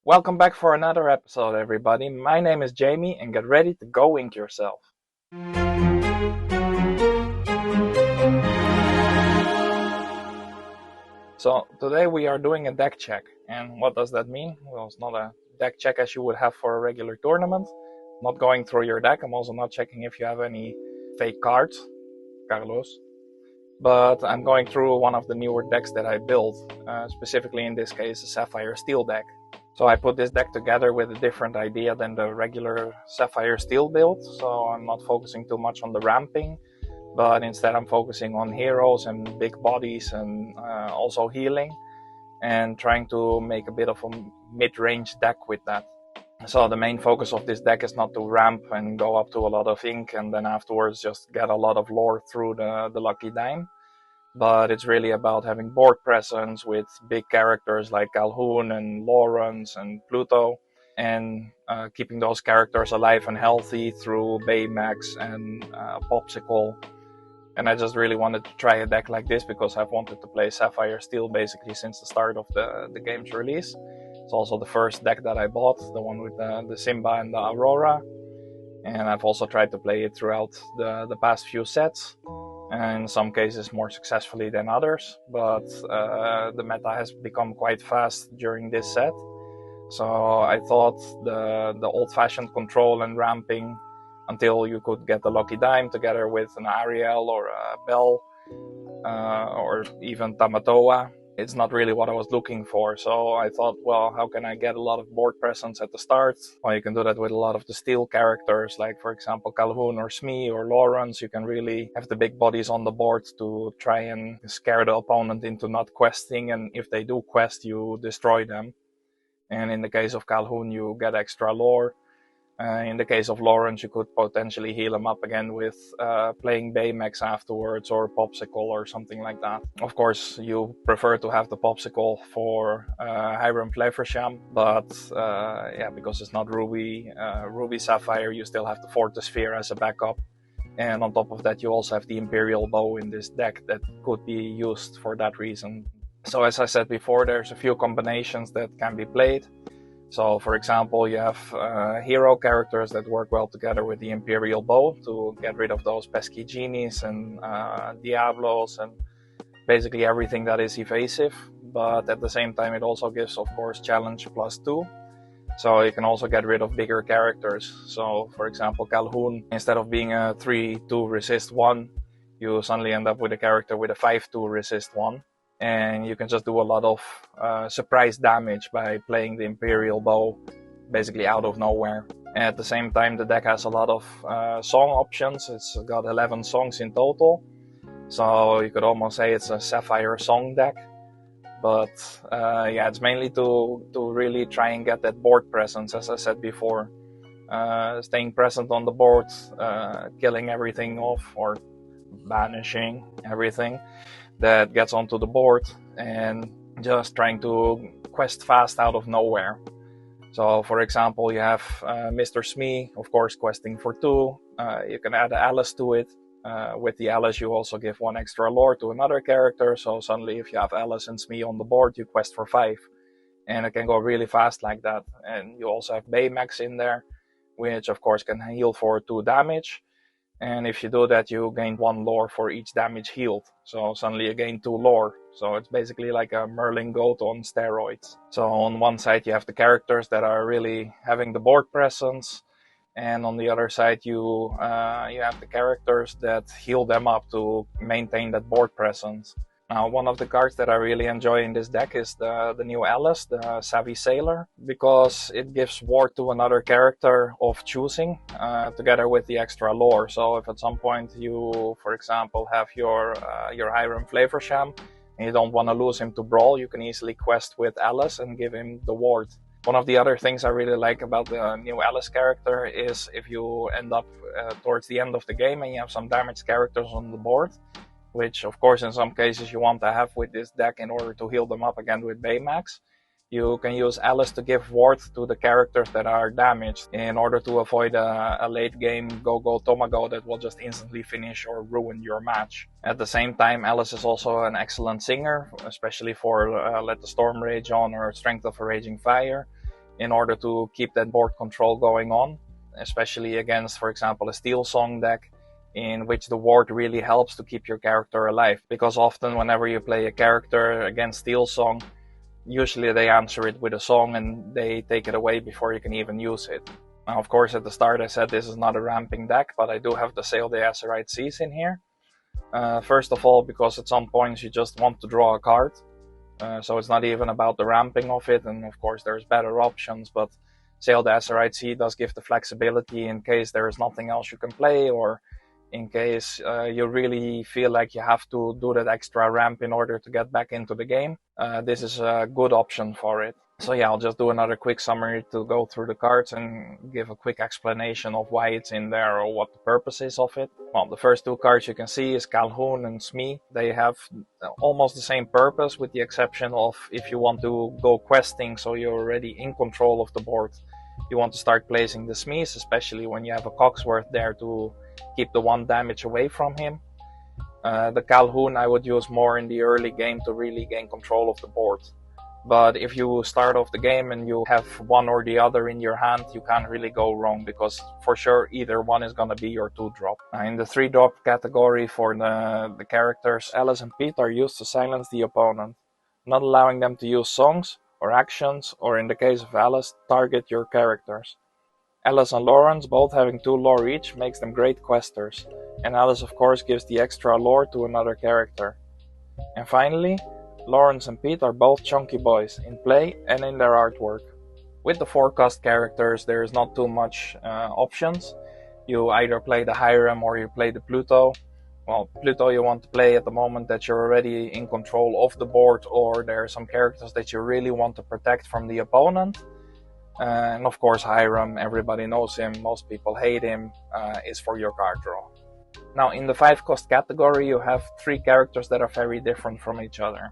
Welcome back for another episode, everybody. My name is Jamie, and get ready to go ink yourself. So, today we are doing a deck check. And what does that mean? Well, it's not a deck check as you would have for a regular tournament. Not going through your deck. I'm also not checking if you have any fake cards, Carlos. But I'm going through one of the newer decks that I built, specifically in this case, a Sapphire Steel deck. So I put this deck together with a different idea than the regular Sapphire Steel build, so I'm not focusing too much on the ramping, but instead I'm focusing on heroes and big bodies and also healing, and trying to make a bit of a mid-range deck with that. So the main focus of this deck is not to ramp and go up to a lot of ink and then afterwards just get a lot of lore through the lucky dime. But it's really about having board presence with big characters like Calhoun and Lawrence and Pluto, and keeping those characters alive and healthy through Baymax and Popsicle. And I just really wanted to try a deck like this because I've wanted to play Sapphire Steel basically since the start of the game's release. It's also the first deck that I bought, the one with the Simba and the Aurora. And I've also tried to play it throughout the past few sets. In some cases more successfully than others, but the meta has become quite fast during this set. So I thought the old-fashioned control and ramping until you could get the lucky dime together with an Ariel or a Belle or even Tamatoa, it's not really what I was looking for. So I thought, well, how can I get a lot of board presence at the start? Well, you can do that with a lot of the steel characters, like for example Calhoun or Smee or Lawrence. You can really have the big bodies on the board to try and scare the opponent into not questing, and if they do quest, you destroy them. And in the case of Calhoun, you get extra lore. In the case of Lawrence, you could potentially heal him up again with playing Baymax afterwards or Popsicle or something like that. Of course, you prefer to have the Popsicle for Hiram Flavorsham, but yeah, because it's not Ruby Sapphire, you still have the Fortis Sphere as a backup. And on top of that, you also have the Imperial Bow in this deck that could be used for that reason. So as I said before, there's a few combinations that can be played. So, for example, you have hero characters that work well together with the Imperial Bow to get rid of those pesky genies and Diablos and basically everything that is evasive. But at the same time, it also gives, of course, challenge +2. So you can also get rid of bigger characters. So, for example, Calhoun, instead of being a 3-2 resist 1, you suddenly end up with a character with a 5-2 resist 1. And you can just do a lot of surprise damage by playing the Imperial Bow basically out of nowhere. And at the same time, the deck has a lot of song options. It's got 11 songs in total. So you could almost say it's a Sapphire song deck. But yeah, it's mainly to really try and get that board presence, as I said before. Staying present on the board, killing everything off or banishing everything that gets onto the board, and just trying to quest fast out of nowhere. So for example, you have Mr. Smee, of course, questing for 2. You can add Alice to it. With the Alice, you also give 1 extra lore to another character, so suddenly if you have Alice and Smee on the board, you quest for 5. And it can go really fast like that. And you also have Baymax in there, which of course can heal for 2 damage. And if you do that, you gain 1 lore for each damage healed. So suddenly you gain 2 lore. So it's basically like a Merlin goat on steroids. So on one side you have the characters that are really having the board presence. And on the other side you have the characters that heal them up to maintain that board presence. Now, one of the cards that I really enjoy in this deck is the new Alice, the Savvy Sailor, because it gives ward to another character of choosing, together with the extra lore. So if at some point you, for example, have your Hiram Flavorsham, and you don't want to lose him to Brawl, you can easily quest with Alice and give him the ward. One of the other things I really like about the new Alice character is if you end up towards the end of the game and you have some damaged characters on the board, which of course in some cases you want to have with this deck in order to heal them up again with Baymax. You can use Alice to give ward to the characters that are damaged in order to avoid a late game go-go Tomago that will just instantly finish or ruin your match. At the same time, Alice is also an excellent singer, especially for Let the Storm Rage On or Strength of a Raging Fire. in order to keep that board control going on, especially against, for example, a Steel Song deck, in which the ward really helps to keep your character alive. Because often whenever you play a character against Steel Song, usually they answer it with a song and they take it away before you can even use it. Now, of course, at the start I said this is not a ramping deck, but I do have to Sail the Azurite Seas in here. First of all, because at some points you just want to draw a card, so it's not even about the ramping of it, and of course there's better options, but Sail the Azurite Sea does give the flexibility in case there is nothing else you can play, or in case you really feel like you have to do that extra ramp in order to get back into the game. This is a good option for it. So yeah, I'll just do another quick summary to go through the cards and give a quick explanation of why it's in there or what the purpose is of it. Well, the first two cards you can see is Calhoun and Smee. They have almost the same purpose, with the exception of if you want to go questing, so you're already in control of the board. You want to start placing the Smees, especially when you have a Cogsworth there to keep the 1 damage away from him. The Calhoun I would use more in the early game to really gain control of the board. But if you start off the game and you have one or the other in your hand, you can't really go wrong, because for sure either one is going to be your 2-drop. In the 3-drop category for the characters, Alice and Pete are used to silence the opponent, not allowing them to use songs or actions, or in the case of Alice, target your characters. Alice and Lawrence, both having 2 lore each, makes them great questers, and Alice of course gives the extra lore to another character. And finally, Lawrence and Pete are both chunky boys, in play and in their artwork. With the 4-cost characters there is not too much options. You either play the Hiram or you play the Pluto. Well, Pluto you want to play at the moment that you're already in control of the board, or there are some characters that you really want to protect from the opponent. And of course Hiram, everybody knows him, most people hate him, is for your card draw. Now in the 5-cost category you have 3 characters that are very different from each other.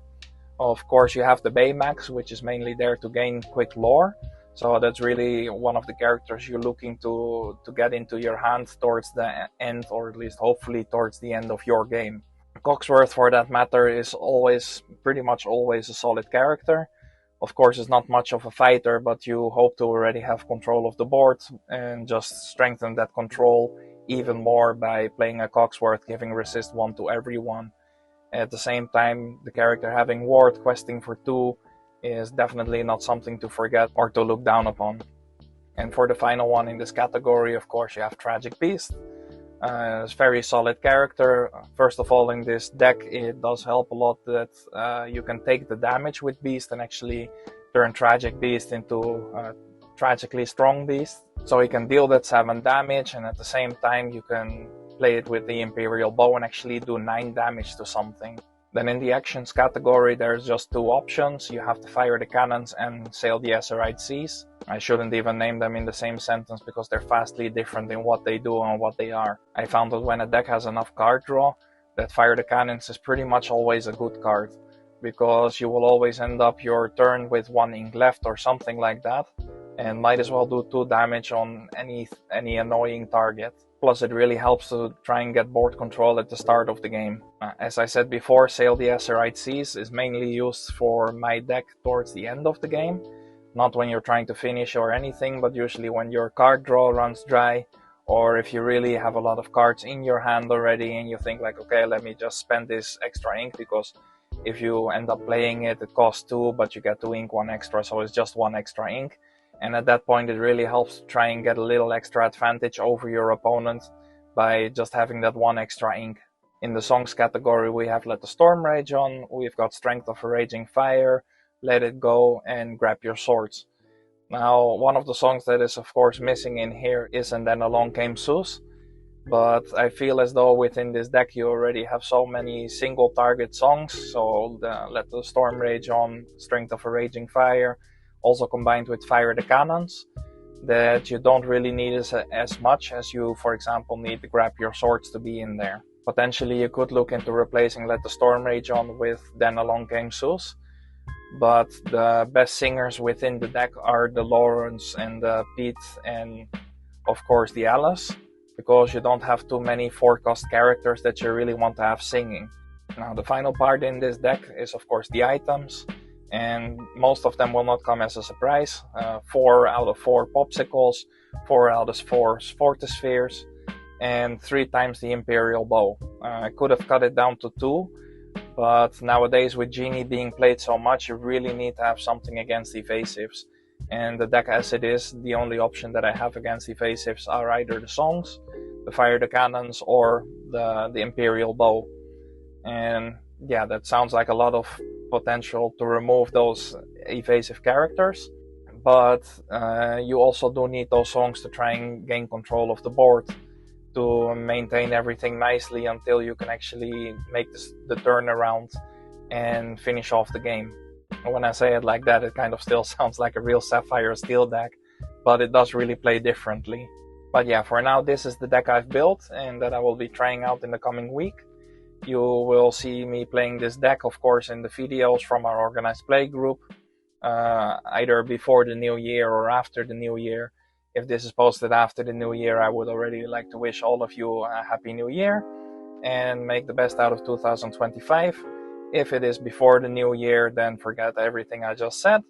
Of course you have the Baymax, which is mainly there to gain quick lore. So that's really one of the characters you're looking to get into your hand towards the end, or at least hopefully towards the end of your game. Cogsworth, for that matter, is pretty much always a solid character. Of course it's not much of a fighter, but you hope to already have control of the board and just strengthen that control even more by playing a Cogsworth, giving resist 1 to everyone. At the same time, the character having ward, questing for 2, is definitely not something to forget or to look down upon. And for the final one in this category, of course, you have Tragic Beast. It's a very solid character. First of all, in this deck, it does help a lot that you can take the damage with Beast and actually turn Tragic Beast into Tragically Strong Beast. So he can deal that 7 damage, and at the same time you can play it with the Imperial Bow and actually do 9 damage to something. Then in the actions category there's just 2 options. You have to Fire the Cannons and Sail the Azurite Seas. I shouldn't even name them in the same sentence because they're vastly different in what they do and what they are. I found that when a deck has enough card draw, that Fire the Cannons is pretty much always a good card, because you will always end up your turn with 1 ink left or something like that, and might as well do 2 damage on any annoying target. Plus it really helps to try and get board control at the start of the game. As I said before, Sail the Azurite Seas is mainly used for my deck towards the end of the game. Not when you're trying to finish or anything, but usually when your card draw runs dry, or if you really have a lot of cards in your hand already and you think like, okay, let me just spend this extra ink, because if you end up playing it, it costs 2, but you get 2 ink, 1 extra, so it's just 1 extra ink. And at that point it really helps to try and get a little extra advantage over your opponent by just having that 1 extra ink. In the songs category we have Let the Storm Rage On, we've got Strength of a Raging Fire, Let It Go, and Grab Your Swords. Now one of the songs that is of course missing in here is And Then Along Came Zeus, but I feel as though within this deck you already have so many single target songs, so Let the Storm Rage On, Strength of a Raging Fire, also combined with Fire the Cannons, that you don't really need as much as you, for example, need to Grab Your Swords to be in there. Potentially you could look into replacing Let the Storm Rage On with Then Along Came Zeus, but the best singers within the deck are the Lawrence and the Pete and of course the Alice, because you don't have too many 4-cost characters that you really want to have singing. Now the final part in this deck is of course the items. and most of them will not come as a surprise. 4 out of 4 popsicles, 4 out of 4 Fortispheres, and 3 times the Imperial Bow. I could have cut it down to 2, but nowadays with Genie being played so much, you really need to have something against evasives. And the deck as it is, the only option that I have against evasives are either the songs, the Fire the Cannons, or the Imperial Bow. And yeah, that sounds like a lot of potential to remove those evasive characters, but you also do need those songs to try and gain control of the board, to maintain everything nicely until you can actually make the turnaround and finish off the game. When I say it like that, it kind of still sounds like a real Sapphire Steel deck, but it does really play differently. But yeah, for now this is the deck I've built and that I will be trying out in the coming week. You will see me playing this deck, of course, in the videos from our organized play group, either before the new year or after the new year. If this is posted after the new year, I would already like to wish all of you a happy new year and make the best out of 2025. If it is before the new year, then forget everything I just said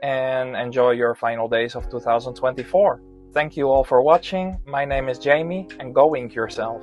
and enjoy your final days of 2024. Thank you all for watching. My name is Jamie, and go ink yourself.